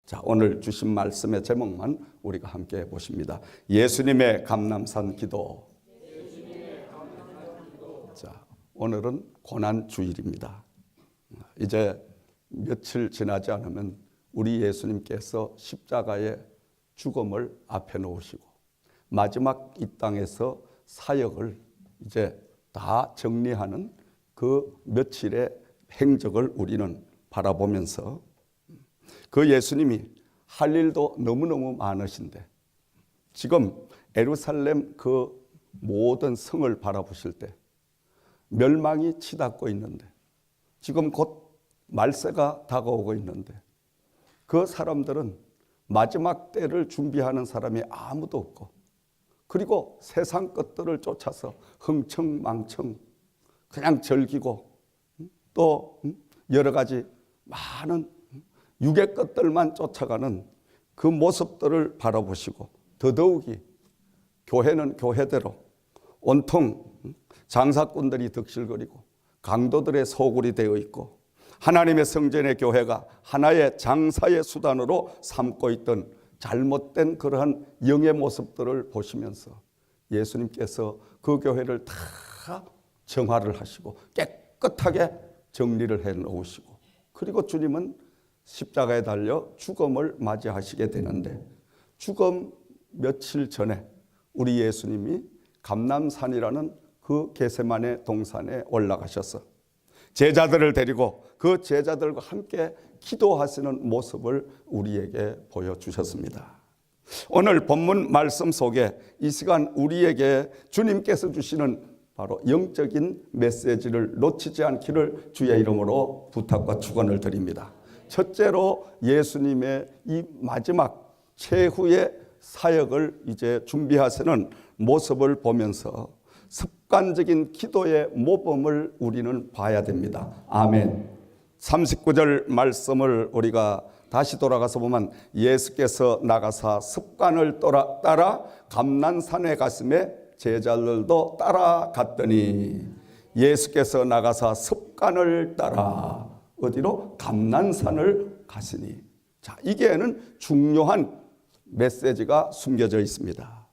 자, 오늘 주신 말씀의 제목만 우리가 함께 보십니다. 예수님의 감람산 기도. 자, 오늘은 고난주일입니다. 이제 며칠 지나지 않으면 우리 예수님께서 십자가의 죽음을 앞에 놓으시고 마지막 이 땅에서 사역을 이제 다 정리하는 그 며칠의 행적을 우리는 바라보면서 그 예수님이 할 일도 너무너무 많으신데 지금 예루살렘 그 모든 성을 바라보실 때 멸망이 치닫고 있는데 지금 곧 말세가 다가오고 있는데 그 사람들은 마지막 때를 준비하는 사람이 아무도 없고 그리고 세상 것들을 쫓아서 흥청망청 그냥 즐기고 또 여러 가지 많은 육의 것들만 쫓아가는 그 모습들을 바라보시고 더더욱이 교회는 교회대로 온통 장사꾼들이 득실거리고 강도들의 소굴이 되어 있고 하나님의 성전의 교회가 하나의 장사의 수단으로 삼고 있던 잘못된 그러한 영의 모습들을 보시면서 예수님께서 그 교회를 다 정화를 하시고 깨끗하게 정리를 해 놓으시고 그리고 주님은 십자가에 달려 죽음을 맞이하시게 되는데 죽음 며칠 전에 우리 예수님이 감람산이라는 그 겟세마네 동산에 올라가셔서 제자들을 데리고 그 제자들과 함께 기도하시는 모습을 우리에게 보여주셨습니다. 오늘 본문 말씀 속에 이 시간 우리에게 주님께서 주시는 바로 영적인 메시지를 놓치지 않기를 주의 이름으로 부탁과 축원을 드립니다. 첫째로 예수님의 이 마지막 최후의 사역을 이제 준비하시는 모습을 보면서 습관적인 기도의 모범을 우리는 봐야 됩니다. 아멘. 39절 말씀을 우리가 다시 돌아가서 보면 예수께서 나가사 습관을 따라 감난산에 가심에 제자들도 따라갔더니 예수께서 나가사 습관을 따라 어디로? 감난산을 가시니. 자, 이게는 중요한 메시지가 숨겨져 있습니다.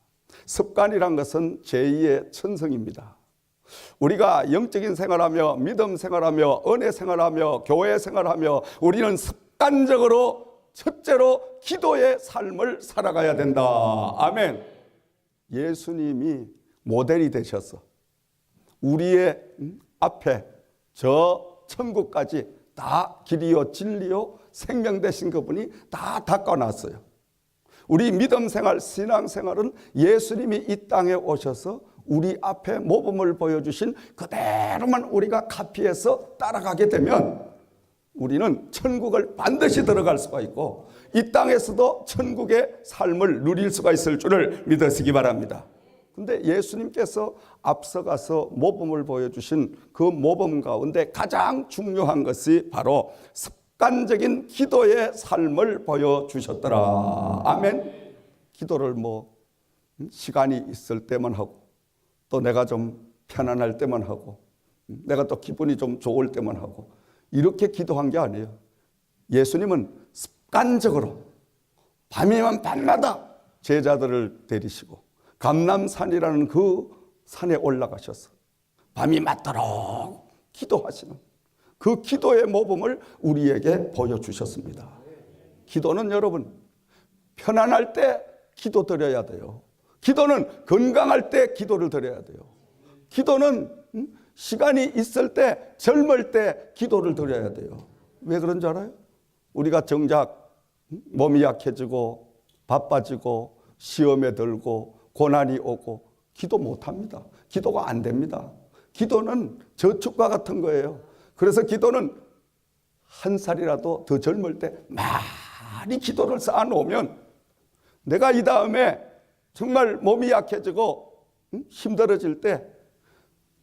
습관이란 것은 제2의 천성입니다. 우리가 영적인 생활하며 믿음 생활하며 은혜 생활하며 교회 생활하며 우리는 습관적으로 첫째로 기도의 삶을 살아가야 된다. 아멘. 예수님이 모델이 되셔서 우리의 앞에 저 천국까지 다 길이요 진리요 생명 되신 그분이 다 닦아놨어요. 우리 믿음 생활 신앙 생활은 예수님이 이 땅에 오셔서 우리 앞에 모범을 보여주신 그대로만 우리가 카피해서 따라가게 되면 우리는 천국을 반드시 들어갈 수가 있고 이 땅에서도 천국의 삶을 누릴 수가 있을 줄을 믿으시기 바랍니다. 근데 예수님께서 앞서가서 모범을 보여주신 그 모범 가운데 가장 중요한 것이 바로 습관적인 기도의 삶을 보여주셨더라. 아멘. 기도를 시간이 있을 때만 하고 또 내가 좀 편안할 때만 하고 내가 또 기분이 좀 좋을 때만 하고 이렇게 기도한 게 아니에요. 예수님은 습관적으로 밤이면 밤마다 제자들을 데리시고 감람산이라는 그 산에 올라가셔서 밤이 맞도록 기도하시는 그 기도의 모범을 우리에게 보여주셨습니다. 기도는 여러분 편안할 때 기도 드려야 돼요. 기도는 건강할 때 기도를 드려야 돼요. 기도는 시간이 있을 때 젊을 때 기도를 드려야 돼요. 왜 그런 줄 알아요? 우리가 정작 몸이 약해지고 바빠지고 시험에 들고 고난이 오고 기도 못합니다. 기도가 안 됩니다. 기도는 저축과 같은 거예요. 그래서 기도는 한 살이라도 더 젊을 때 많이 기도를 쌓아놓으면 내가 이 다음에 정말 몸이 약해지고 힘들어질 때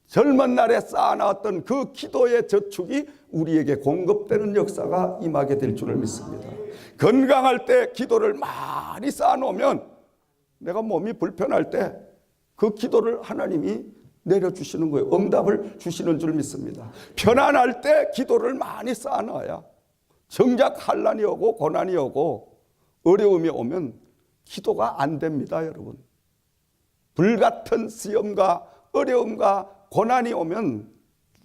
젊은 날에 쌓아놨던 그 기도의 저축이 우리에게 공급되는 역사가 임하게 될 줄을 믿습니다. 건강할 때 기도를 많이 쌓아놓으면 내가 몸이 불편할 때 그 기도를 하나님이 내려주시는 거예요. 응답을 주시는 줄 믿습니다. 편안할 때 기도를 많이 쌓아놔야 정작 환난이 오고 고난이 오고 어려움이 오면 기도가 안 됩니다, 여러분. 불같은 시험과 어려움과 고난이 오면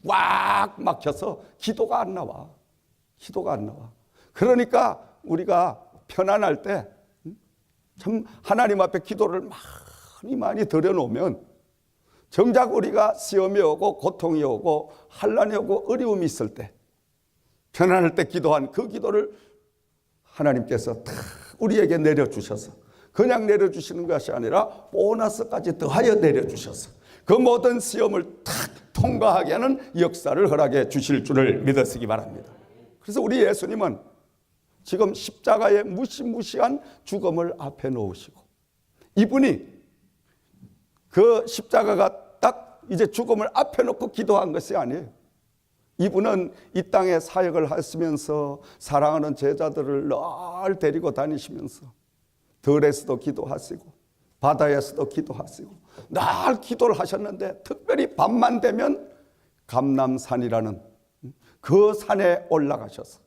꽉 막혀서 기도가 안 나와. 기도가 안 나와. 그러니까 우리가 편안할 때 참 하나님 앞에 기도를 많이 드려놓으면 정작 우리가 시험이 오고 고통이 오고 환난이 오고 어려움이 있을 때 편안할 때 기도한 그 기도를 하나님께서 다 우리에게 내려주셔서 그냥 내려주시는 것이 아니라 보너스까지 더하여 내려주셔서 그 모든 시험을 탁 통과하게 하는 역사를 허락해 주실 줄을 믿으시기 바랍니다. 그래서 우리 예수님은 지금 십자가의 무시무시한 죽음을 앞에 놓으시고 이분이 그 십자가가 딱 이제 죽음을 앞에 놓고 기도한 것이 아니에요. 이분은 이 땅에 사역을 하시면서 사랑하는 제자들을 늘 데리고 다니시면서 들에서도 기도하시고 바다에서도 기도하시고 늘 기도를 하셨는데 특별히 밤만 되면 감람산이라는 그 산에 올라가셔서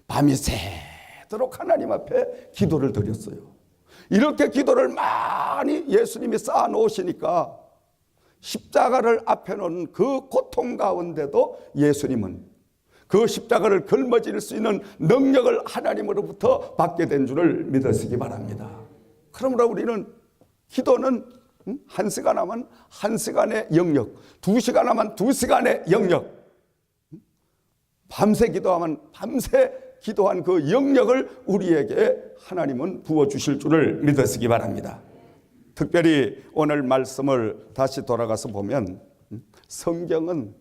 밤이 새도록 하나님 앞에 기도를 드렸어요. 이렇게 기도를 많이 예수님이 쌓아 놓으시니까 십자가를 앞에 놓은 그 고통 가운데도 예수님은 그 십자가를 걸머질 수 있는 능력을 하나님으로부터 받게 된 줄을 믿으시기 바랍니다. 그러므로 우리는 기도는 1시간 하면 1시간의 영역, 2시간 하면 2시간의 영역, 밤새 기도하면 밤새 기도한 그 영역을 우리에게 하나님은 부어주실 줄을 믿으시기 바랍니다. 특별히 오늘 말씀을 다시 돌아가서 보면 성경은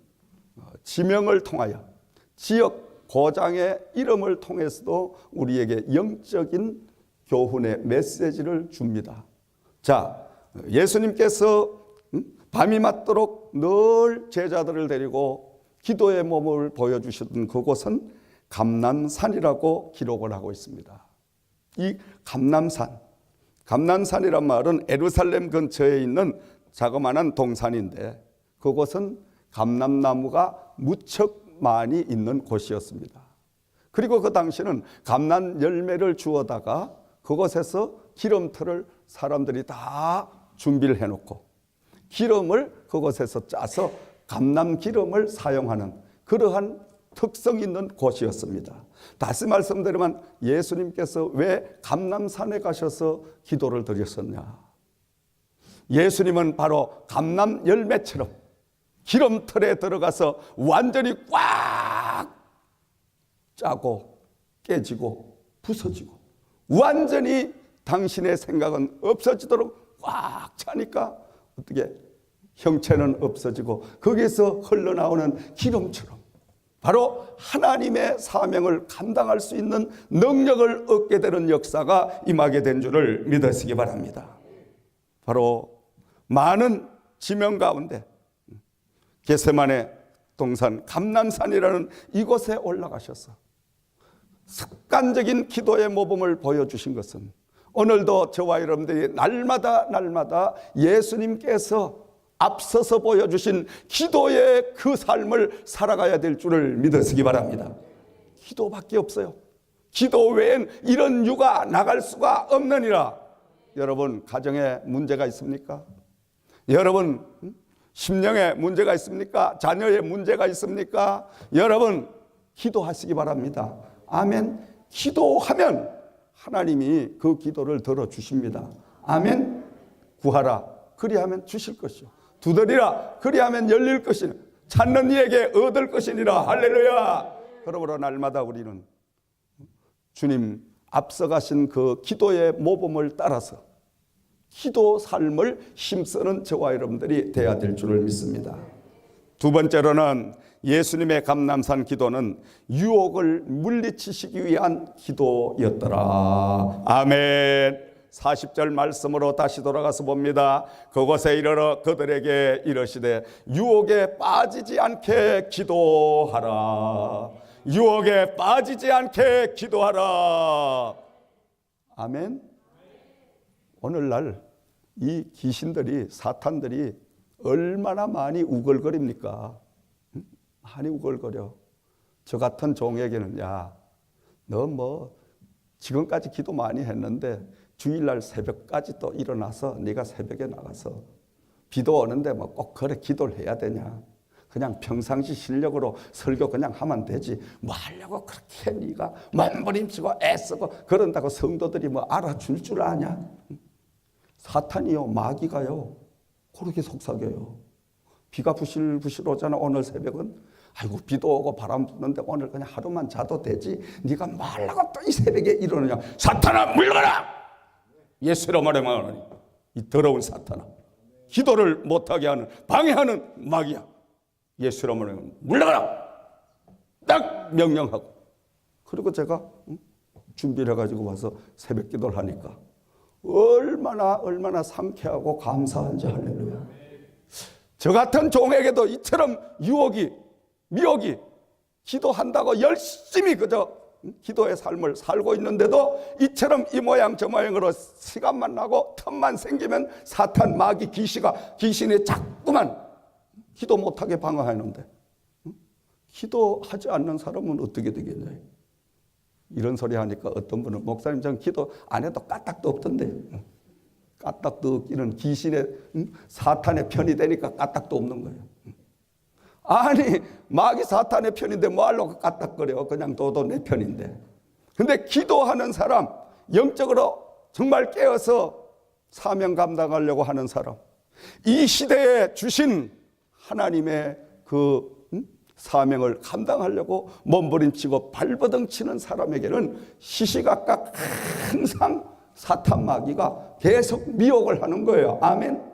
지명을 통하여 지역 고장의 이름을 통해서도 우리에게 영적인 교훈의 메시지를 줍니다. 자, 예수님께서 밤이 맞도록 늘 제자들을 데리고 기도의 몸을 보여주셨던 그곳은 감람산이라고 기록을 하고 있습니다. 이 감람산이란 말은 예루살렘 근처에 있는 자그마한 동산인데 그곳은 감람나무가 무척 많이 있는 곳이었습니다. 그리고 그 당시는 감람 열매를 주워다가 그곳에서 기름틀을 사람들이 다 준비를 해놓고 기름을 그곳에서 짜서 감람 기름을 사용하는 그러한 특성 있는 곳이었습니다. 다시 말씀드리면 예수님께서 왜 감람산에 가셔서 기도를 드렸었냐? 예수님은 바로 감람 열매처럼 기름틀에 들어가서 완전히 꽉 짜고 깨지고 부서지고 완전히 당신의 생각은 없어지도록 꽉 차니까 어떻게 형체는 없어지고 거기에서 흘러나오는 기름처럼 바로 하나님의 사명을 감당할 수 있는 능력을 얻게 되는 역사가 임하게 된 줄을 믿으시기 바랍니다. 바로 많은 지명 가운데 겟세마네 동산 감람산이라는 이곳에 올라가셔서 습관적인 기도의 모범을 보여주신 것은 오늘도 저와 여러분들이 날마다 예수님께서 앞서서 보여주신 기도의 그 삶을 살아가야 될 줄을 믿으시기 바랍니다. 기도밖에 없어요. 기도 외엔 이런 유가 나갈 수가 없느니라. 여러분 가정에 문제가 있습니까? 여러분 심령에 문제가 있습니까? 자녀의 문제가 있습니까? 여러분 기도하시기 바랍니다. 아멘. 기도하면 하나님이 그 기도를 들어주십니다. 아멘. 구하라 그리하면 주실 것이요 두드리라 그리하면 열릴 것이니 찾는 이에게 얻을 것이니라. 할렐루야. 그러므로 날마다 우리는 주님 앞서가신 그 기도의 모범을 따라서 기도 삶을 힘쓰는 저와 여러분들이 되어야 될 줄을 믿습니다. 두 번째로는 예수님의 감람산 기도는 유혹을 물리치시기 위한 기도였더라. 아멘. 40절 말씀으로 다시 돌아가서 봅니다. 그곳에 이르러 그들에게 이르시되 유혹에 빠지지 않게 기도하라. 유혹에 빠지지 않게 기도하라. 아멘. 오늘날 이 귀신들이 사탄들이 얼마나 많이 우글거립니까? 많이 우글거려. 저 같은 종에게는 야, 너 뭐 지금까지 기도 많이 했는데 주일날 새벽까지 또 일어나서 네가 새벽에 나가서 비도 오는데 뭐 꼭 그래 기도를 해야 되냐? 그냥 평상시 실력으로 설교 그냥 하면 되지. 뭐 하려고 그렇게 네가 몸부림치고 애쓰고 그런다고 성도들이 뭐 알아줄 줄 아냐? 사탄이요, 마귀가요, 그렇게 속삭여요. 비가 부실부실 오잖아. 오늘 새벽은 아이고 비도 오고 바람 부는데 오늘 그냥 하루만 자도 되지. 네가 말라고 또 이 새벽에 이러느냐? 사탄아 물러가라! 예수로 말하면 이 더러운 사탄아, 기도를 못하게 하는 방해하는 마귀야. 예수로 말하면 물러가라! 딱 명령하고, 그리고 제가 준비를 해가지고 와서 새벽 기도를 하니까 얼마나 상쾌하고 감사한지. 할렐루야. 저 같은 종에게도 이처럼 유혹이, 미혹이, 기도한다고 열심히 그저 기도의 삶을 살고 있는데도 이처럼 이 모양 저 모양으로 시간만 나고 틈만 생기면 사탄, 마귀, 귀신이 자꾸만 기도 못하게 방어하는데, 기도하지 않는 사람은 어떻게 되겠냐. 이런 소리 하니까 어떤 분은 목사님 전 기도 안 해도 까딱도 없던데. 까딱도 없기는 귀신의, 사탄의 편이 되니까 까딱도 없는 거예요. 아니 마귀 사탄의 편인데 뭐하려고 까딱거려. 그냥 너도 내 편인데. 근데 기도하는 사람, 영적으로 정말 깨어서 사명 감당하려고 하는 사람, 이 시대에 주신 하나님의 그 사명을 감당하려고 몸부림치고 발버둥치는 사람에게는 시시각각 항상 사탄 마귀가 계속 미혹을 하는 거예요. 아멘.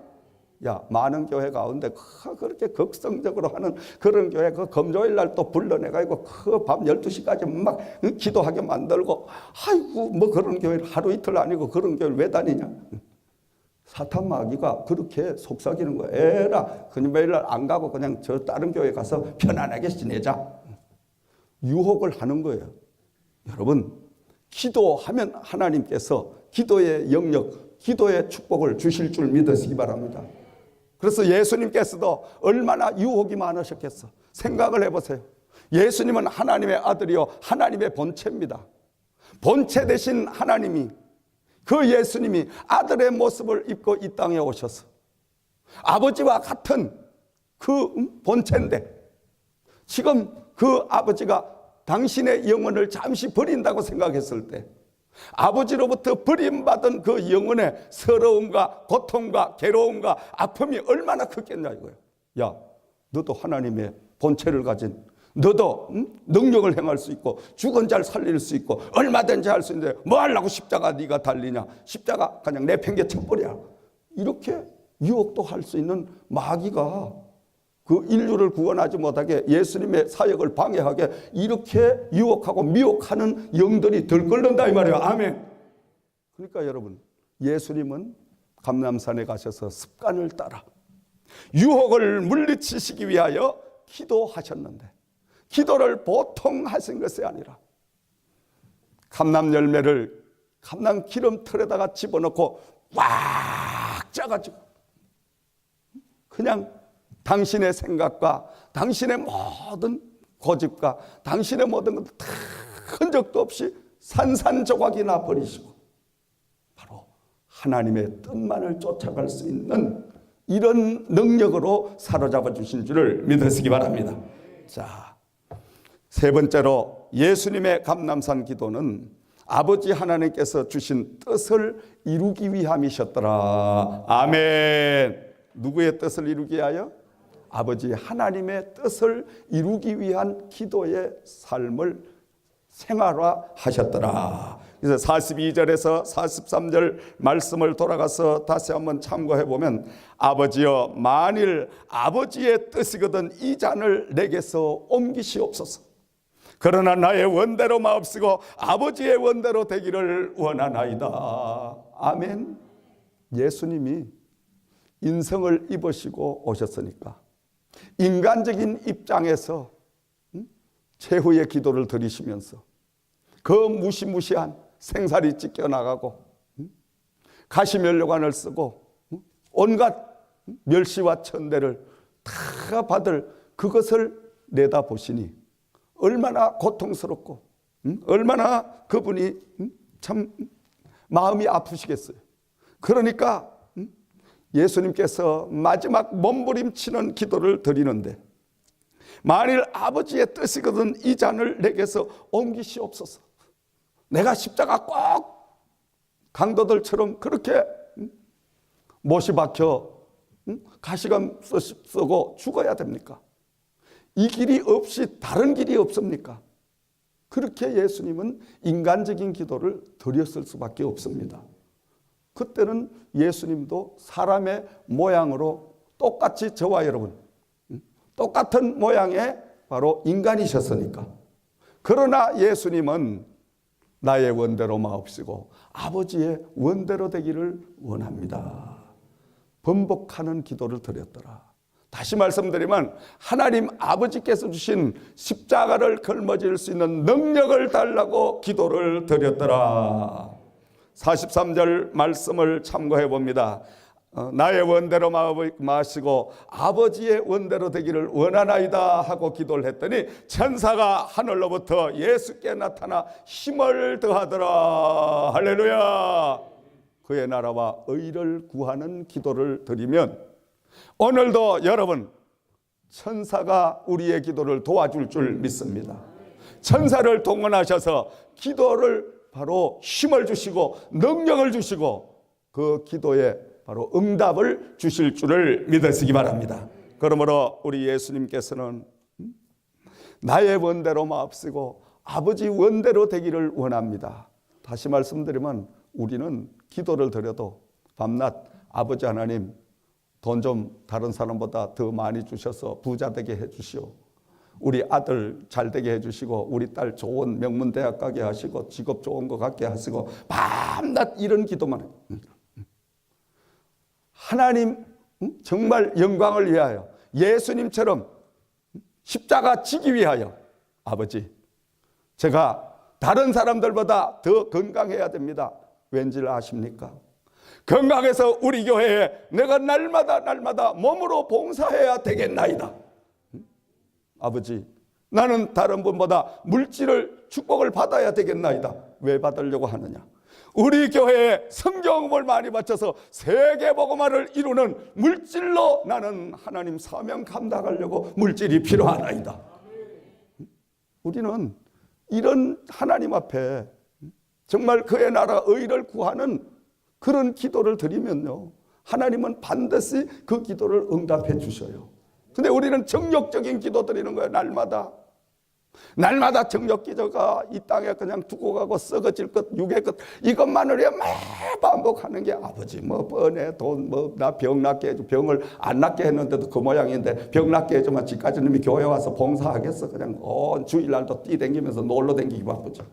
야, 많은 교회 가운데 그렇게 극성적으로 하는 그런 교회, 그 금요일 날 또 불러내가지고 그 밤 12시까지 막 기도하게 만들고, 아이고 뭐 그런 교회를 하루 이틀 아니고 그런 교회를 왜 다니냐. 사탄 마귀가 그렇게 속삭이는 거예요. 에라, 금요일 날 안 가고 그냥 저 다른 교회 가서 편안하게 지내자. 유혹을 하는 거예요. 여러분, 기도하면 하나님께서 기도의 영역, 기도의 축복을 주실 줄 믿으시기 바랍니다. 그래서 예수님께서도 얼마나 유혹이 많으셨겠어. 생각을 해보세요. 예수님은 하나님의 아들이요, 하나님의 본체입니다. 본체 되신 하나님이, 그 예수님이 아들의 모습을 입고 이 땅에 오셔서 아버지와 같은 그 본체인데, 지금 그 아버지가 당신의 영혼을 잠시 버린다고 생각했을 때 아버지로부터 버림받은 그 영혼의 서러움과 고통과 괴로움과 아픔이 얼마나 컸겠냐 이거예요. 야, 너도 하나님의 본체를 가진, 너도 능력을 행할 수 있고 죽은 자를 살릴 수 있고 얼마든지 할 수 있는데 뭐 하려고 십자가 네가 달리냐. 십자가 그냥 내팽개 쳐버려. 이렇게 유혹도 할 수 있는 마귀가 그 인류를 구원하지 못하게 예수님의 사역을 방해하게 이렇게 유혹하고 미혹하는 영들이 들끓는다 이 말이에요. 아멘. 그러니까 여러분, 예수님은 감람산에 가셔서 습관을 따라 유혹을 물리치시기 위하여 기도하셨는데, 기도를 보통 하신 것이 아니라 감람 열매를 감람 기름 틀에다가 집어넣고 꽉 짜가지고 그냥 당신의 생각과 당신의 모든 고집과 당신의 모든 것을 다 흔적도 없이 산산조각이나 버리시고 바로 하나님의 뜻만을 쫓아갈 수 있는 이런 능력으로 사로잡아 주신 줄을 믿으시기 바랍니다. 자, 세 번째로 예수님의 감람산 기도는 아버지 하나님께서 주신 뜻을 이루기 위함이셨더라. 아멘. 누구의 뜻을 이루기 위하여? 아버지 하나님의 뜻을 이루기 위한 기도의 삶을 생활화하셨더라. 그래서 42절에서 43절 말씀을 돌아가서 다시 한번 참고해 보면, 아버지여 만일 아버지의 뜻이거든 이 잔을 내게서 옮기시옵소서. 그러나 나의 원대로 마옵시고 아버지의 원대로 되기를 원하나이다. 아멘. 예수님이 인성을 입으시고 오셨으니까 인간적인 입장에서 최후의 기도를 드리시면서 그 무시무시한 생살이 찢겨나가고 가시면류관을 쓰고 온갖 멸시와 천대를 다 받을 그것을 내다보시니 얼마나 고통스럽고 얼마나 그분이 참 마음이 아프시겠어요. 그러니까 예수님께서 마지막 몸부림치는 기도를 드리는데, 만일 아버지의 뜻이거든 이 잔을 내게서 옮기시옵소서. 내가 십자가 꼭 강도들처럼 그렇게 못이 박혀 가시관 쓰고 죽어야 됩니까? 이 길이 없이 다른 길이 없습니까? 그렇게 예수님은 인간적인 기도를 드렸을 수밖에 없습니다. 그때는 예수님도 사람의 모양으로 똑같이 저와 여러분 똑같은 모양의 바로 인간이셨으니까. 그러나 예수님은 나의 원대로 마옵시고 아버지의 원대로 되기를 원합니다. 번복하는 기도를 드렸더라. 다시 말씀드리면 하나님 아버지께서 주신 십자가를 걸머질 수 있는 능력을 달라고 기도를 드렸더라. 43절 말씀을 참고해 봅니다. 나의 원대로 마시고 아버지의 원대로 되기를 원하나이다 하고 기도를 했더니 천사가 하늘로부터 예수께 나타나 힘을 더하더라. 할렐루야. 그의 나라와 의를 구하는 기도를 드리면 오늘도 여러분 천사가 우리의 기도를 도와줄 줄 믿습니다. 천사를 동원하셔서 기도를 바로 힘을 주시고 능력을 주시고 그 기도에 바로 응답을 주실 줄을 믿으시기 바랍니다. 그러므로 우리 예수님께서는 나의 원대로 마옵시고 아버지 원대로 되기를 원합니다. 다시 말씀드리면 우리는 기도를 드려도 밤낮 아버지 하나님 돈 좀 다른 사람보다 더 많이 주셔서 부자 되게 해주시오. 우리 아들 잘 되게 해주시고 우리 딸 좋은 명문대학 가게 하시고 직업 좋은 거 갖게 하시고 밤낮 이런 기도만 해요. 하나님 정말 영광을 위하여 예수님처럼 십자가 지기 위하여 아버지 제가 다른 사람들보다 더 건강해야 됩니다. 왠지 아십니까? 건강해서 우리 교회에 내가 날마다 몸으로 봉사해야 되겠나이다. 아버지 나는 다른 분보다 물질을 축복을 받아야 되겠나이다. 왜 받으려고 하느냐? 우리 교회에 성경을 많이 바쳐서 세계복음화를 이루는 물질로 나는 하나님 사명 감당하려고 물질이 필요하나이다. 우리는 이런 하나님 앞에 정말 그의 나라 의를 구하는 그런 기도를 드리면요 하나님은 반드시 그 기도를 응답해 주셔요. 근데 우리는 정욕적인 기도 드리는 거예요. 날마다 정욕 기도가 이 땅에 그냥 두고 가고 썩어질 것, 육의 것 이것만을 위해 막 반복하는 게 아버지 뭐 뻔해 돈 뭐 나 병 낫게 해줘. 병을 안 낫게 했는데도 그 모양인데 병 낫게 해줘만 집까지님이 교회 와서 봉사하겠어. 그냥 주일날도 뛰댕기면서 놀러 댕기기 바쁘죠.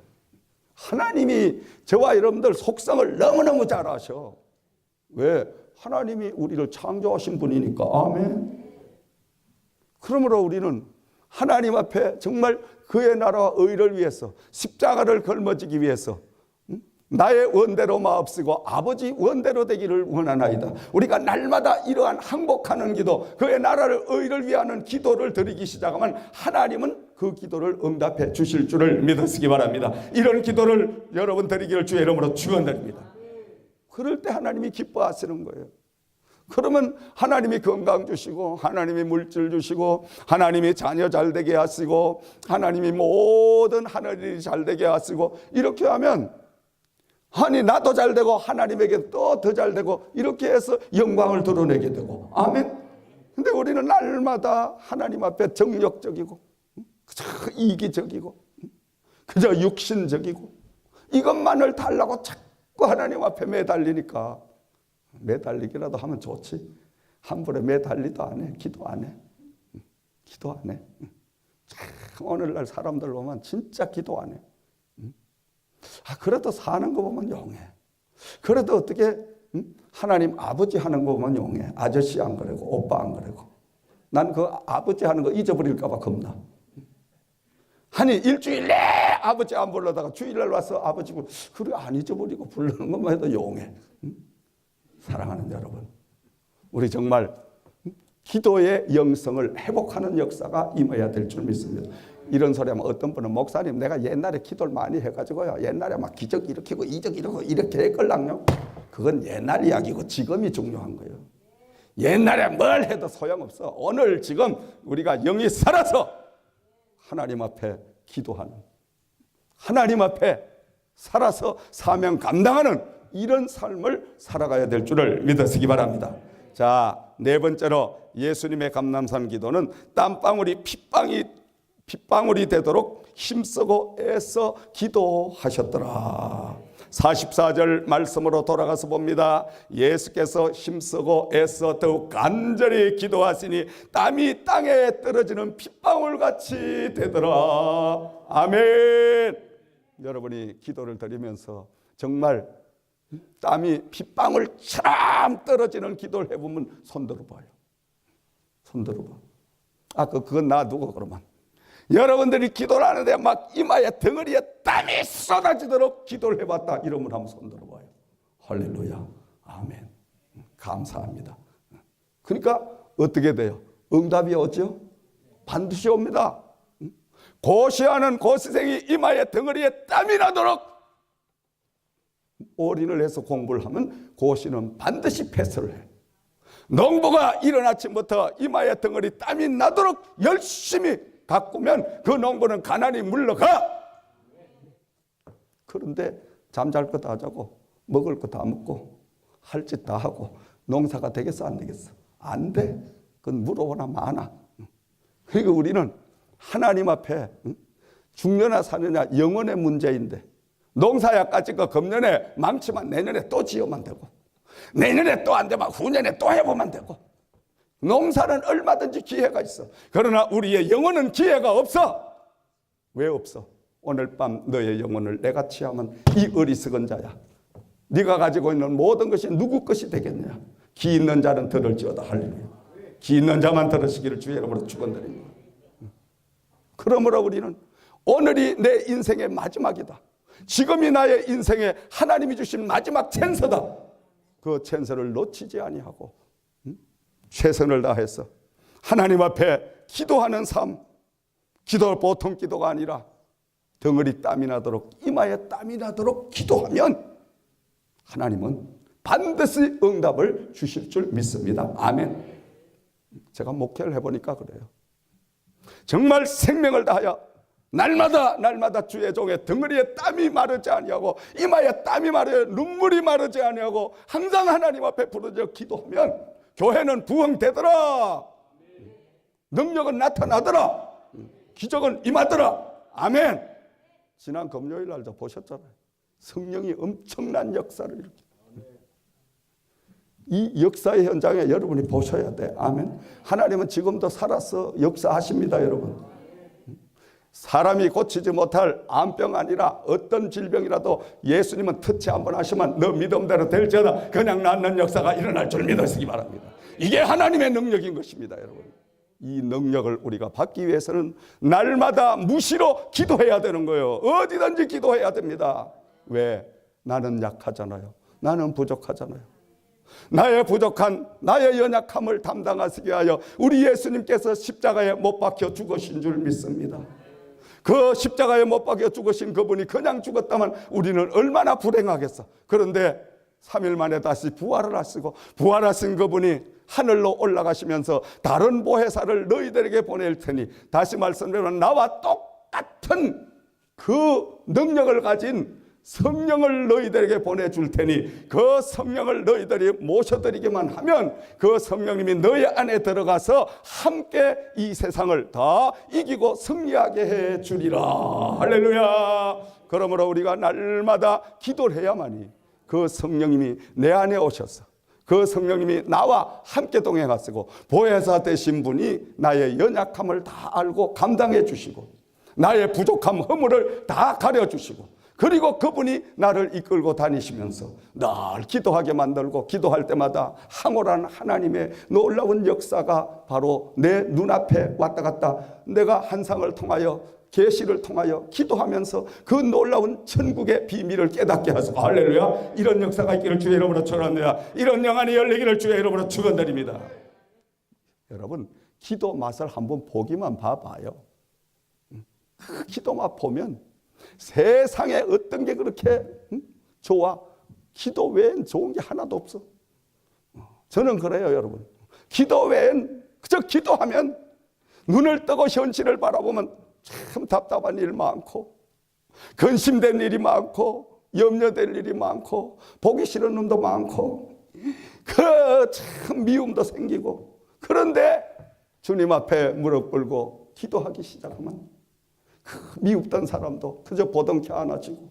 하나님이 저와 여러분들 속성을 너무너무 잘 아셔. 왜? 하나님이 우리를 창조하신 분이니까. 아멘. 그러므로 우리는 하나님 앞에 정말 그의 나라와 의를 위해서 십자가를 걸머지기 위해서 나의 원대로 마옵시고 아버지 원대로 되기를 원하나이다. 우리가 날마다 이러한 항복하는 기도, 그의 나라를 의를 위하는 기도를 드리기 시작하면 하나님은 그 기도를 응답해 주실 줄을 믿으시기 바랍니다. 이런 기도를 여러분 드리기를 주의 이름으로 축원드립니다. 그럴 때 하나님이 기뻐하시는 거예요. 그러면 하나님이 건강 주시고 하나님이 물질 주시고 하나님이 자녀 잘 되게 하시고 하나님이 모든 하늘이 잘 되게 하시고 이렇게 하면 아니 나도 잘 되고 하나님에게 또 더 잘 되고 이렇게 해서 영광을 드러내게 되고 아멘. 근데 우리는 날마다 하나님 앞에 정욕적이고 그저 이기적이고 그저 육신적이고 이것만을 달라고 자꾸 하나님 앞에 매달리니까 매달리기라도 하면 좋지. 함부로 매달리도 안 해. 기도 안 해. 기도 안 해. 참 오늘날 사람들 보면 진짜 기도 안 해. 그래도 사는 거 보면 용해. 그래도 어떻게 하나님 아버지 하는 거 보면 용해. 아저씨 안 그러고 오빠 안 그러고. 난 그 아버지 하는 거 잊어버릴까 봐 겁나. 아니 일주일 내 아버지 안 불러다가 주일날 와서 아버지 그래 안 잊어버리고 부르는 것만 해도 용해. 사랑하는 여러분, 우리 정말 기도의 영성을 회복하는 역사가 임해야 될 줄 믿습니다. 이런 소리 하면 어떤 분은 목사님 내가 옛날에 기도를 많이 해가지고요 옛날에 막 기적 일으키고 이적 일으키고 이렇게 했걸랑요. 그건 옛날 이야기고 지금이 중요한 거예요. 옛날에 뭘 해도 소용없어. 오늘 지금 우리가 영이 살아서 하나님 앞에 기도하는, 하나님 앞에 살아서 사명 감당하는 이런 삶을 살아가야 될 줄을 믿으시기 바랍니다. 자, 네 번째로 예수님의 감람산 기도는 땀방울이 핏방울이 되도록 힘쓰고 애써 기도하셨더라. 44절 말씀으로 돌아가서 봅니다. 예수께서 힘쓰고 애써 더욱 간절히 기도하시니 땀이 땅에 떨어지는 핏방울같이 되더라. 아멘. 여러분이 기도를 드리면서 정말 땀이 핏방울처럼 떨어지는 기도를 해보면 손 들어봐요. 손 들어봐. 그건 놔두고 그러면 여러분들이 기도를 하는데 막 이마에 덩어리에 땀이 쏟아지도록 기도를 해봤다 이러면 한번 손 들어봐요. 할렐루야. 아멘. 감사합니다. 그러니까 어떻게 돼요? 응답이 오죠? 반드시 옵니다. 고시하는 고시생이 이마에 덩어리에 땀이 나도록 올인을 해서 공부를 하면 고시는 반드시 패스를 해. 농부가 이른 아침부터 이마에 덩어리 땀이 나도록 열심히 가꾸면 그 농부는 가난이 물러가. 그런데 잠잘 거 다 자고 먹을 거 다 먹고 할 짓 다 하고 농사가 되겠어 안 되겠어? 안 돼. 그건 물어보나 마나. 그러니까 우리는 하나님 앞에 죽느냐 사느냐 영혼의 문제인데 농사야까지 거 금년에 망치면 내년에 또 지으면 되고 내년에 또 안 되면 후년에 또 해보면 되고 농사는 얼마든지 기회가 있어. 그러나 우리의 영혼은 기회가 없어. 왜 없어? 오늘 밤 너의 영혼을 내가 취하면 이 어리석은 자야. 네가 가지고 있는 모든 것이 누구 것이 되겠냐. 기 있는 자는 들을지어다. 할렐루야. 기 있는 자만 들으시기를 주의 이름으로 축원드립니다. 그러므로 우리는 오늘이 내 인생의 마지막이다. 지금이 나의 인생에 하나님이 주신 마지막 찬스다. 그 찬스를 놓치지 아니하고 최선을 다해서 하나님 앞에 기도하는 삶. 기도 보통 기도가 아니라 덩어리 땀이 나도록 이마에 땀이 나도록 기도하면 하나님은 반드시 응답을 주실 줄 믿습니다. 아멘. 제가 목회를 해보니까 그래요. 정말 생명을 다하여 날마다 주의 종의 덩어리에 땀이 마르지 아니하고 이마에 땀이 마르 눈물이 마르지 아니하고 항상 하나님 앞에 부르짖어 기도하면 교회는 부흥되더라. 능력은 나타나더라. 기적은 임하더라. 아멘. 지난 금요일 날도 보셨잖아요. 성령이 엄청난 역사를 일으킵니다. 이 역사의 현장에 여러분이 보셔야 돼. 아멘. 하나님은 지금도 살아서 역사하십니다, 여러분. 사람이 고치지 못할 암병 아니라 어떤 질병이라도 예수님은 터치 한번 하시면 너 믿음대로 될지어다 그냥 낫는 역사가 일어날 줄 믿으시기 바랍니다. 이게 하나님의 능력인 것입니다, 여러분. 이 능력을 우리가 받기 위해서는 날마다 무시로 기도해야 되는 거예요. 어디든지 기도해야 됩니다. 왜? 나는 약하잖아요. 나는 부족하잖아요. 나의 부족한 나의 연약함을 담당하시기 위하여 우리 예수님께서 십자가에 못 박혀 죽으신 줄 믿습니다. 그 십자가에 못 박혀 죽으신 그분이 그냥 죽었다면 우리는 얼마나 불행하겠어. 그런데 3일 만에 다시 부활을 하시고 부활하신 그분이 하늘로 올라가시면서 다른 보혜사를 너희들에게 보낼 테니 다시 말씀드리면 나와 똑같은 그 능력을 가진 성령을 너희들에게 보내줄 테니 그 성령을 너희들이 모셔드리기만 하면 그 성령님이 너희 안에 들어가서 함께 이 세상을 다 이기고 승리하게 해주리라. 할렐루야. 그러므로 우리가 날마다 기도를 해야만이 그 성령님이 내 안에 오셔서 그 성령님이 나와 함께 동행하시고 보혜사 되신 분이 나의 연약함을 다 알고 감당해 주시고 나의 부족함 허물을 다 가려주시고 그리고 그분이 나를 이끌고 다니시면서 늘 기도하게 만들고 기도할 때마다 황홀한 하나님의 놀라운 역사가 바로 내 눈앞에 왔다 갔다 내가 환상을 통하여 계시를 통하여 기도하면서 그 놀라운 천국의 비밀을 깨닫게 하소서. 할렐루야. 이런 역사가 있기를 주의 이름으로 축원합니다. 이런 영안이 열리기를 주의 이름으로 축원드립니다. 여러분 기도 맛을 한번 보기만 봐봐요. 그 기도만 보면 세상에 어떤 게 그렇게 좋아? 기도 외엔 좋은 게 하나도 없어. 저는 그래요, 여러분. 기도 외엔 그저 기도하면 눈을 뜨고 현실을 바라보면 참 답답한 일 많고, 근심된 일이 많고, 염려될 일이 많고, 보기 싫은 놈도 많고, 그 참 미움도 생기고. 그런데 주님 앞에 무릎 꿇고 기도하기 시작하면 그 미웠던 사람도 그저 보덩케 안아지고,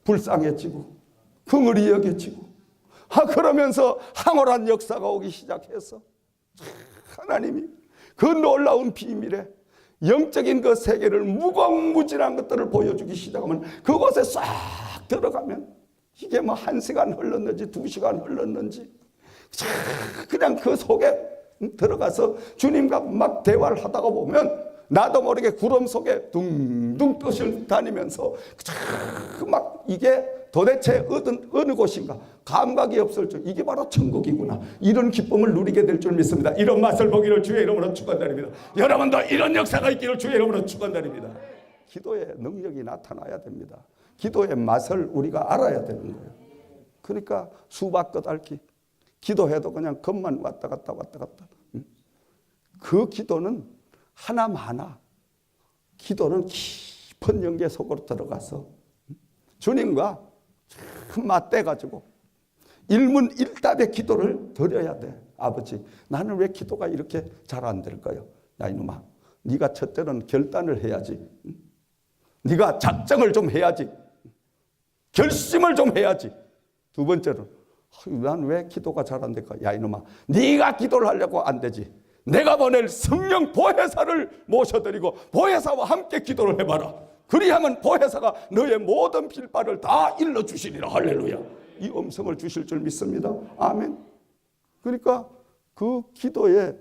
불쌍해지고, 긍휼히 여겨지고, 그러면서 황홀한 역사가 오기 시작해서 하나님이 그 놀라운 비밀에 영적인 그 세계를 무궁무진한 것들을 보여주기 시작하면, 그곳에 싹 들어가면 이게 뭐 1시간 흘렀는지 2시간 흘렀는지 그냥 그 속에 들어가서 주님과 막 대화를 하다가 보면 나도 모르게 구름 속에 둥둥 뜻을 다니면서 막 이게 도대체 어느 곳인가 감각이 없을 줄, 이게 바로 천국이구나, 이런 기쁨을 누리게 될 줄 믿습니다. 이런 맛을 보기를 주의 이름으로 축원드립니다. 여러분도 이런 역사가 있기를 주의 이름으로 축원드립니다. 기도의 능력이 나타나야 됩니다. 기도의 맛을 우리가 알아야 되는 거예요. 그러니까 수박 끄달기, 기도해도 그냥 겉만 왔다 갔다 왔다 갔다. 그 기도는 하나마나, 기도는 깊은 영계 속으로 들어가서 주님과 참 맞대가지고 일문일답의 기도를 드려야 돼. 아버지, 나는 왜 기도가 이렇게 잘 안 될까요? 야 이놈아, 네가 첫째는 결단을 해야지. 네가 작정을 좀 해야지. 결심을 좀 해야지. 두 번째는 난 왜 기도가 잘 안 될까? 야 이놈아, 네가 기도를 하려고 안 되지. 내가 보낼 성령 보혜사를 모셔드리고 보혜사와 함께 기도를 해봐라. 그리하면 보혜사가 너의 모든 빌바를 다 일러주시리라. 할렐루야. 이 음성을 주실 줄 믿습니다. 아멘. 그러니까 그 기도의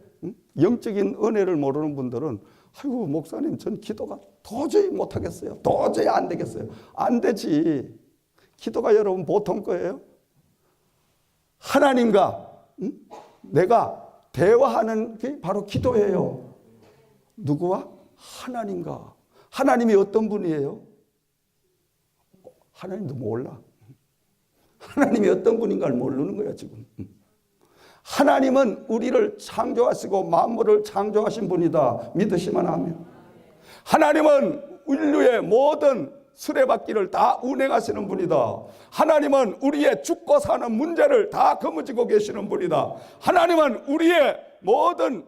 영적인 은혜를 모르는 분들은 아이고 목사님, 전 기도가 도저히 못하겠어요. 도저히 안 되겠어요. 안 되지. 기도가 여러분 보통 거예요. 하나님과 내가 대화하는 게 바로 기도예요. 누구와? 하나님과. 하나님이 어떤 분이에요? 하나님도 몰라. 하나님이 어떤 분인가를 모르는 거야 지금. 하나님은 우리를 창조하시고 만물을 창조하신 분이다. 믿으시면 아멘. 하나님은 인류의 모든 수레바퀴를 다 운행하시는 분이다. 하나님은 우리의 죽고 사는 문제를 다 거머쥐고 계시는 분이다. 하나님은 우리의 모든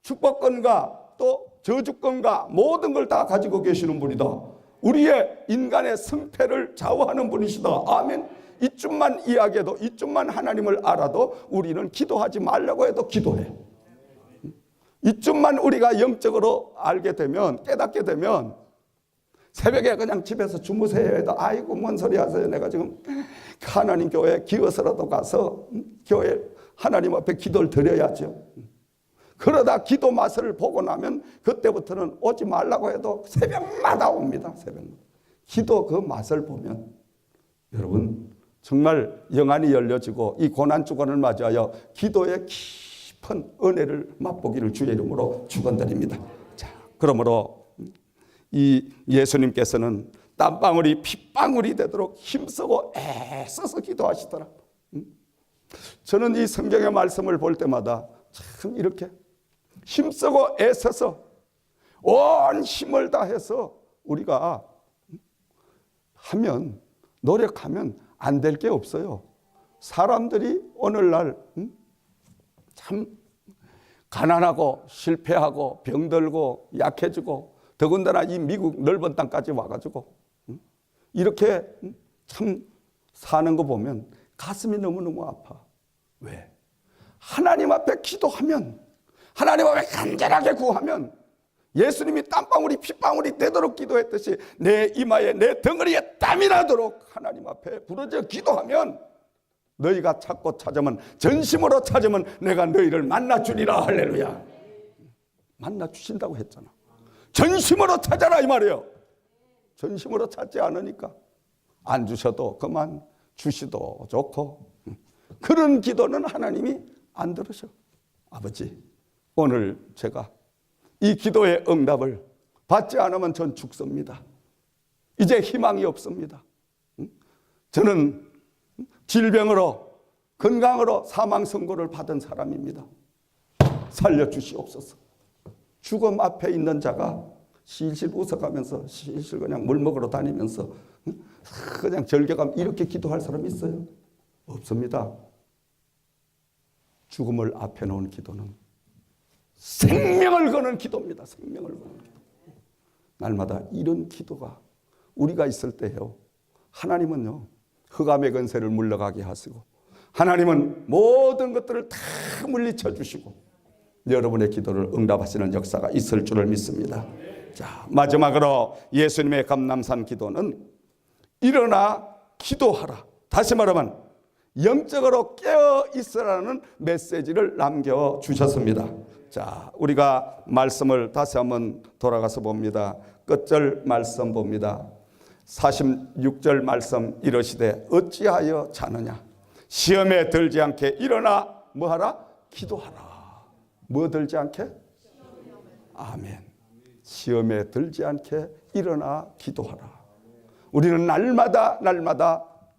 축복권과 또 저주권과 모든 걸 다 가지고 계시는 분이다. 우리의 인간의 승패를 좌우하는 분이시다. 아멘. 이쯤만 이야기해도, 이쯤만 하나님을 알아도 우리는 기도하지 말라고 해도 기도해. 이쯤만 우리가 영적으로 알게 되면, 깨닫게 되면 새벽에 그냥 집에서 주무세요 해도 아이고 뭔 소리 하세요. 내가 지금 하나님 교회 기어서라도 가서 교회 하나님 앞에 기도를 드려야죠. 그러다 기도 맛을 보고 나면 그때부터는 오지 말라고 해도 새벽마다 옵니다. 새벽마다. 기도 그 맛을 보면 여러분 정말 영안이 열려지고 이 고난주간을 맞이하여 기도의 깊은 은혜를 맛보기를 주의 이름으로 축원드립니다. 자, 그러므로 이 예수님께서는 땀방울이 핏방울이 되도록 힘쓰고 애써서 기도하시더라. 저는 이 성경의 말씀을 볼 때마다 참 이렇게 힘쓰고 애써서 온 힘을 다해서 우리가 하면, 노력하면 안 될 게 없어요. 사람들이 오늘날 참 가난하고 실패하고 병들고 약해지고, 더군다나 이 미국 넓은 땅까지 와가지고 이렇게 참 사는 거 보면 가슴이 너무너무 아파. 왜? 하나님 앞에 기도하면, 하나님 앞에 간절하게 구하면, 예수님이 땀방울이 핏방울이 되도록 기도했듯이 내 이마에 내 덩어리에 땀이 나도록 하나님 앞에 부르짖어 기도하면, 너희가 찾고 찾으면, 전심으로 찾으면 내가 너희를 만나주리라. 할렐루야. 만나주신다고 했잖아. 전심으로 찾아라 이 말이에요. 전심으로 찾지 않으니까 안 주셔도 그만, 주시도 좋고. 그런 기도는 하나님이 안 들으셔. 아버지, 오늘 제가 이 기도의 응답을 받지 않으면 전 죽습니다. 이제 희망이 없습니다. 저는 질병으로 건강으로 사망 선고를 받은 사람입니다. 살려주시옵소서. 죽음 앞에 있는 자가 실실 웃어가면서 실실 그냥 물 먹으러 다니면서 그냥 절개감 이렇게 기도할 사람이 있어요? 없습니다. 죽음을 앞에 놓은 기도는 생명을 거는 기도입니다. 생명을 거는 기도. 날마다 이런 기도가 우리가 있을 때요, 하나님은요 흑암의 권세를 물러가게 하시고 하나님은 모든 것들을 다 물리쳐 주시고 여러분의 기도를 응답하시는 역사가 있을 줄을 믿습니다. 자, 마지막으로 예수님의 감람산 기도는 일어나 기도하라. 다시 말하면 영적으로 깨어 있으라는 메시지를 남겨주셨습니다. 자, 우리가 말씀을 다시 한번 돌아가서 봅니다. 끝절 말씀 봅니다. 46절 말씀 이러시되 어찌하여 자느냐. 시험에 들지 않게 일어나 뭐하라? 기도하라. 뭐 들지 않게? 아멘. 시험에 들지 않게 일어나 기도하라. 우리는 날마다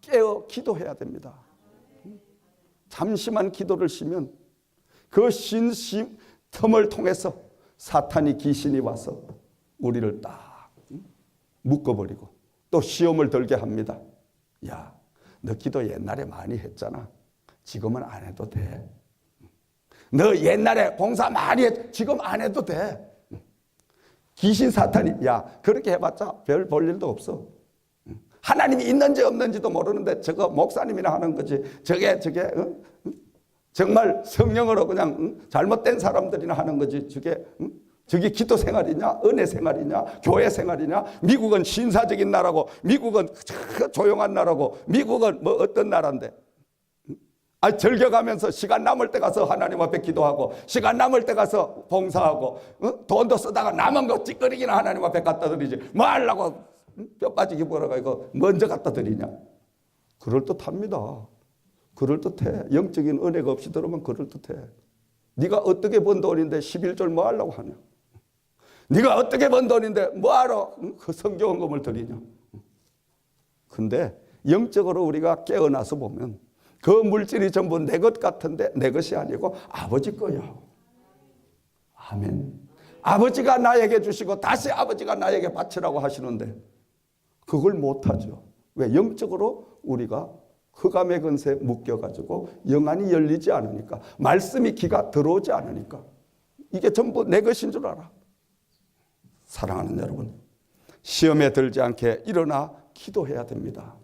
깨어 기도해야 됩니다. 잠시만 기도를 쉬면 그 쉰 틈을 통해서 사탄이 귀신이 와서 우리를 딱 묶어버리고 또 시험을 들게 합니다. 야, 너 기도 옛날에 많이 했잖아. 지금은 안 해도 돼. 너 옛날에 봉사 많이 했, 지금 안 해도 돼. 귀신 사탄이 야, 그렇게 해봤자 별 볼 일도 없어. 하나님이 있는지 없는지도 모르는데 저거 목사님이나 하는 거지. 저게 정말 성령으로 그냥 잘못된 사람들이나 하는 거지. 저게 기도 생활이냐, 은혜 생활이냐, 교회 생활이냐. 미국은 신사적인 나라고, 미국은 조용한 나라고, 미국은 뭐 어떤 나라인데. 즐겨가면서 시간 남을 때 가서 하나님 앞에 기도하고 시간 남을 때 가서 봉사하고 돈도 쓰다가 남은 거 찌꺼리기나 하나님 앞에 갖다 드리지. 뭐 하려고 뼈 빠지게 벌어가 이거 먼저 갖다 드리냐. 그럴듯합니다. 그럴듯해. 영적인 은혜가 없이 들으면 그럴듯해. 네가 어떻게 번 돈인데 11절 뭐 하려고 하냐. 네가 어떻게 번 돈인데 뭐하러 그 성경헌금을 드리냐. 근데 영적으로 우리가 깨어나서 보면 그 물질이 전부 내 것 같은데 내 것이 아니고 아버지 거야. 아멘. 아버지가 나에게 주시고 다시 아버지가 나에게 바치라고 하시는데 그걸 못하죠. 왜? 영적으로 우리가 흑암의 권세에 묶여가지고 영안이 열리지 않으니까, 말씀이 귀가 들어오지 않으니까 이게 전부 내 것인 줄 알아. 사랑하는 여러분, 시험에 들지 않게 일어나 기도해야 됩니다.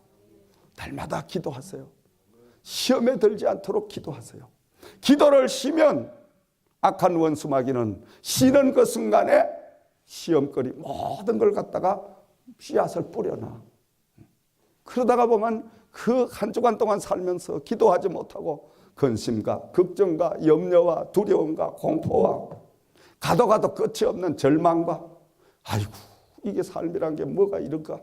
날마다 기도하세요. 시험에 들지 않도록 기도하세요. 기도를 쉬면 악한 원수 마귀는 쉬는 그 순간에 시험거리 모든 걸 갖다가 씨앗을 뿌려놔. 그러다가 보면 그 한 주간 동안 살면서 기도하지 못하고 근심과 걱정과 염려와 두려움과 공포와 가도 끝이 없는 절망과 아이고 이게 삶이란 게 뭐가 이럴까?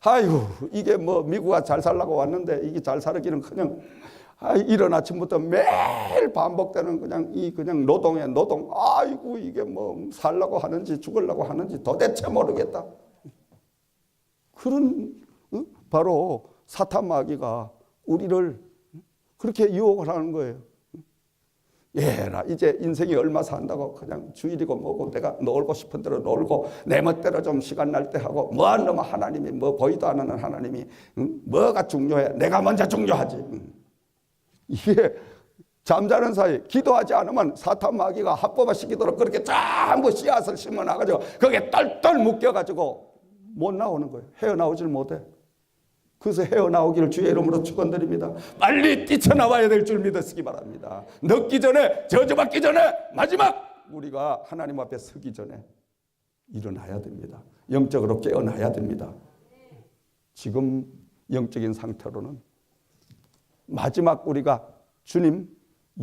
아이고 이게 뭐 미국아 잘 살라고 왔는데 이게 잘 살기는 그냥 이른 아침부터 매일 반복되는 그냥 노동에 노동. 아이고 이게 뭐 살라고 하는지 죽으려고 하는지 도대체 모르겠다. 그런 바로 사탄 마귀가 우리를 그렇게 유혹을 하는 거예요. 얘라 이제 인생이 얼마 산다고 그냥 주일이고 뭐고 내가 놀고 싶은 대로 놀고 내 멋대로 좀 시간 날 때 하고 뭐한 놈은 하나님이 뭐 보이도 않는 하나님이 뭐가 중요해. 내가 먼저 중요하지. 이게 잠자는 사이 기도하지 않으면 사탄 마귀가 합법화 시키도록 그렇게 전부 씨앗을 심어놔가지고 거기에 똘똘 묶여가지고 못 나오는 거예요. 헤어나오질 못해. 그래서 헤어나오기를 주의 이름으로 축원드립니다. 빨리 뛰쳐나와야 될 줄 믿으시기 바랍니다. 늦기 전에, 저주받기 전에, 마지막 우리가 하나님 앞에 서기 전에 일어나야 됩니다. 영적으로 깨어나야 됩니다. 지금 영적인 상태로는 마지막 우리가 주님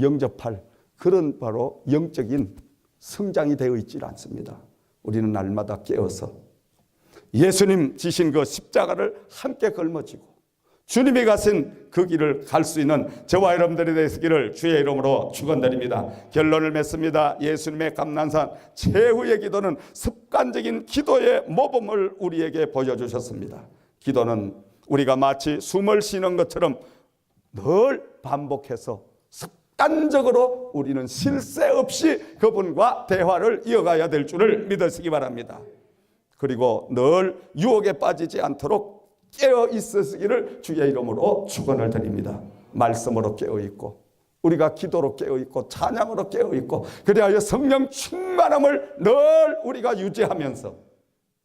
영접할 그런 바로 영적인 성장이 되어 있지 않습니다. 우리는 날마다 깨어서 예수님 지신 그 십자가를 함께 걸머지고 주님이 가신 그 길을 갈 수 있는 저와 여러분들이 되시기를 주의 이름으로 축원드립니다. 결론을 맺습니다. 예수님의 감난산 최후의 기도는 습관적인 기도의 모범을 우리에게 보여주셨습니다. 기도는 우리가 마치 숨을 쉬는 것처럼 늘 반복해서 습관적으로 우리는 쉴 새 없이 그분과 대화를 이어가야 될 줄을 믿으시기 바랍니다. 그리고 늘 유혹에 빠지지 않도록 깨어 있으시기를 주의 이름으로 축원을 드립니다. 말씀으로 깨어 있고 우리가 기도로 깨어 있고 찬양으로 깨어 있고 그리하여 성령 충만함을 늘 우리가 유지하면서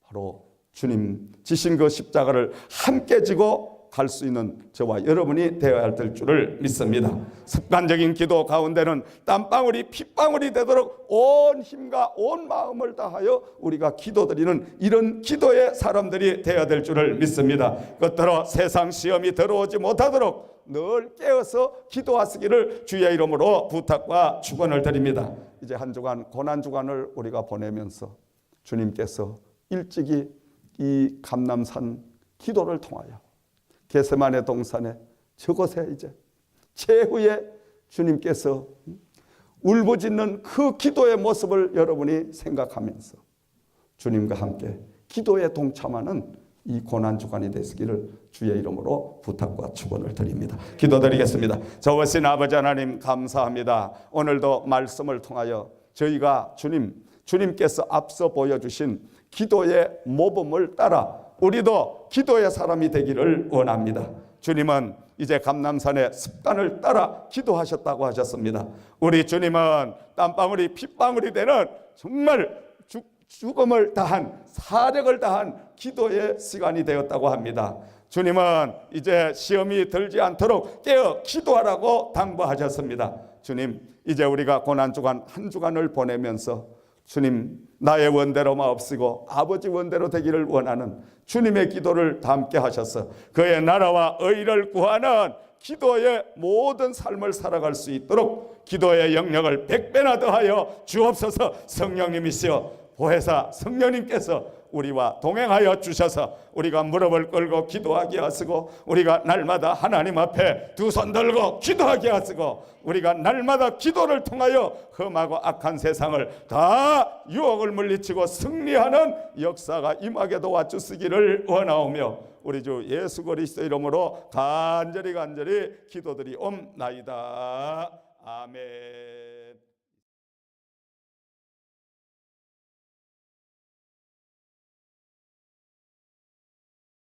바로 주님 지신 그 십자가를 함께 지고 갈 수 있는 저와 여러분이 되어야 될 줄을 믿습니다. 습관적인 기도 가운데는 땀방울이 핏방울이 되도록 온 힘과 온 마음을 다하여 우리가 기도드리는 이런 기도의 사람들이 되어야 될 줄을 믿습니다. 끝으로 세상 시험이 들어오지 못하도록 늘 깨어서 기도하시기를 주의 이름으로 부탁과 축원을 드립니다. 이제 한 주간 고난 주간을 우리가 보내면서 주님께서 일찍이 이 감람산 기도를 통하여 겟세마네 동산에 저곳에 이제 최후의 주님께서 울부짖는 그 기도의 모습을 여러분이 생각하면서 주님과 함께 기도에 동참하는 이 고난주간이 되시기를 주의 이름으로 부탁과 축원을 드립니다. 기도드리겠습니다. 저으신 아버지 하나님 감사합니다. 오늘도 말씀을 통하여 저희가 주님께서 앞서 보여주신 기도의 모범을 따라 우리도 기도의 사람이 되기를 원합니다. 주님은 이제 감람산의 습관을 따라 기도하셨다고 하셨습니다. 우리 주님은 땀방울이 핏방울이 되는 정말 죽음을 다한 사력을 다한 기도의 시간이 되었다고 합니다. 주님은 이제 시험이 들지 않도록 깨어 기도하라고 당부하셨습니다. 주님, 이제 우리가 고난주간 한 주간을 보내면서 주님, 나의 원대로 마옵시고 아버지 원대로 되기를 원하는 주님의 기도를 담게 하셔서 그의 나라와 의를 구하는 기도의 모든 삶을 살아갈 수 있도록 기도의 영역을 100배나 더하여 주옵소서. 성령님이시여 보혜사 성령님께서 우리와 동행하여 주셔서 우리가 무릎을 꿇고 기도하게 하시고 우리가 날마다 하나님 앞에 두 손 들고 기도하게 하시고 우리가 날마다 기도를 통하여 험하고 악한 세상을 다 유혹을 물리치고 승리하는 역사가 임하게 도와주시기를 원하오며 우리 주 예수 그리스도 이름으로 간절히 기도드리옵나이다. 아멘.